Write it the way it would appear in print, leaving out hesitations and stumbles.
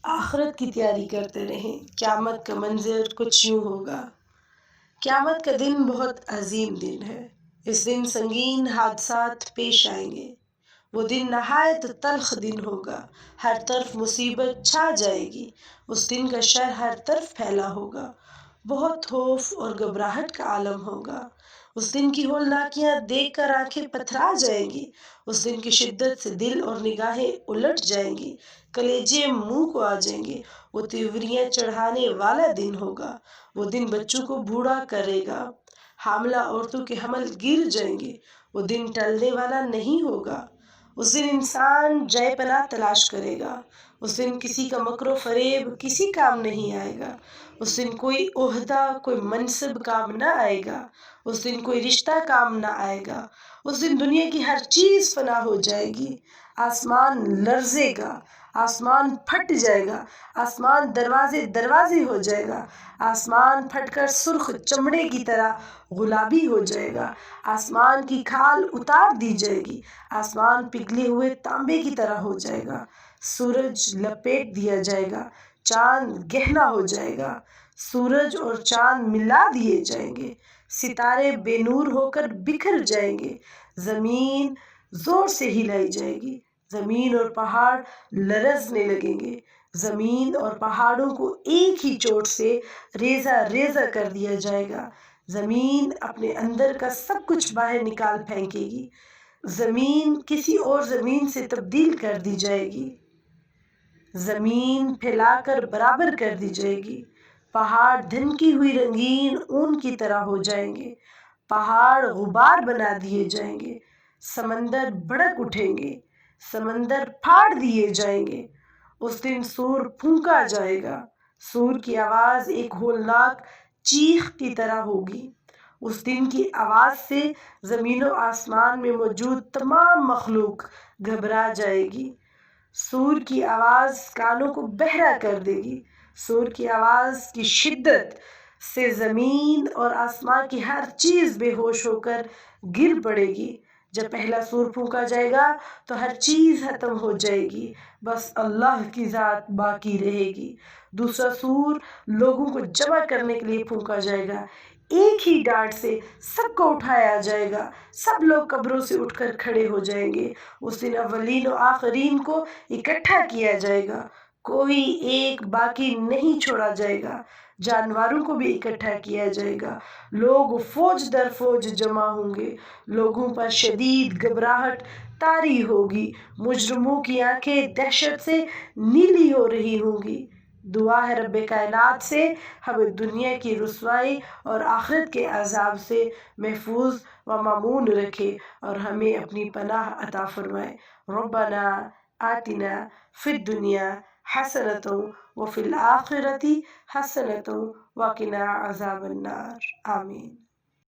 آخرت کی تیاری کرتے رہیں۔ قیامت کا منظر کچھ یوں ہوگا۔ قیامت کا دن بہت عظیم دن ہے۔ اس دن سنگین حادثات پیش آئیں گے۔ وہ دن نہایت تلخ دن ہوگا۔ ہر طرف مصیبت چھا جائے گی۔ اس دن کا شر ہر طرف پھیلا ہوگا۔ بہت خوف اور گھبراہٹ کا عالم ہوگا۔ اس دن کی ہولناکیاں دیکھ کر آنکھیں پتھرا جائیں گی۔ اس دن کی شدت سے دل اور نگاہیں الٹ جائیں گی۔ کلیجے منہ کو آ جائیں گے۔ وہ تیوریاں چڑھانے والا دن ہوگا۔ وہ دن بچوں کو بوڑھا کرے گا۔ حاملہ عورتوں کے حمل گر جائیں گے۔ وہ دن ٹلنے والا نہیں ہوگا۔ اس دن انسان جائے پناہ تلاش کرے گا۔ اس دن کسی کا مکر و فریب کسی کام نہیں آئے گا۔ اس دن کوئی عہدہ کوئی منصب کام نہ آئے گا۔ اس دن کوئی رشتہ کام نہ آئے گا۔ اس دن دنیا کی ہر چیز فنا ہو جائے گی۔ آسمان لرزے گا۔ آسمان پھٹ جائے گا۔ آسمان دروازے دروازے ہو جائے گا۔ آسمان پھٹ کر سرخ چمڑے کی طرح گلابی ہو جائے گا۔ آسمان کی کھال اتار دی جائے گی۔ آسمان پگھلے ہوئے تانبے کی طرح ہو جائے گا۔ سورج لپیٹ دیا جائے گا۔ چاند گہنا ہو جائے گا۔ سورج اور چاند ملا دیے جائیں گے۔ ستارے بے نور ہو کر بکھر جائیں گے۔ زمین زور سے ہلائی جائے گی۔ زمین اور پہاڑ لرزنے لگیں گے۔ زمین اور پہاڑوں کو ایک ہی چوٹ سے ریزہ ریزہ کر دیا جائے گا۔ زمین اپنے اندر کا سب کچھ باہر نکال پھینکے گی۔ زمین کسی اور زمین سے تبدیل کر دی جائے گی۔ زمین پھیلا کر برابر کر دی جائے گی۔ پہاڑ دھنکی ہوئی رنگین اون کی طرح ہو جائیں گے۔ پہاڑ غبار بنا دیے جائیں گے۔ سمندر بھڑک اٹھیں گے۔ سمندر پھاڑ دیے جائیں گے۔ اس دن سور پھونکا جائے گا۔ سور کی آواز ایک ہولناک چیخ کی طرح ہوگی۔ اس دن کی آواز سے زمین و آسمان میں موجود تمام مخلوق گھبرا جائے گی۔ سور کی آواز کانوں کو بہرا کر دے گی۔ سور کی آواز کی شدت سے زمین اور آسمان کی ہر چیز بے ہوش ہو کر گر پڑے گی۔ جب پہلا سور پھونکا جائے گا تو ہر چیز ختم ہو جائے گی۔ بس اللہ کی ذات باقی رہے گی۔ دوسرا سور لوگوں کو جمع کرنے کے لیے پھونکا جائے گا۔ ایک ہی ڈانٹ سے سب کو اٹھایا جائے گا۔ سب لوگ قبروں سے اٹھ کر کھڑے ہو جائیں گے۔ اس دن اولین و آخرین کو اکٹھا کیا جائے گا۔ کوئی ایک باقی نہیں چھوڑا جائے گا۔ جانوروں کو بھی اکٹھا کیا جائے گا۔ لوگ فوج در فوج جمع ہوں گے۔ لوگوں پر شدید گھبراہٹ طاری ہوگی۔ مجرموں کی آنکھیں دہشت سے نیلی ہو رہی ہوں گی۔ دعا ہے رب کائنات سے ہمیں دنیا کی رسوائی اور آخرت کے عذاب سے محفوظ و مامون رکھے اور ہمیں اپنی پناہ عطا فرمائے۔ ربنا آتنا فی الدنیا حسنۃ وفی الآخرۃ حسنۃ وقنا عذاب النار۔ آمین۔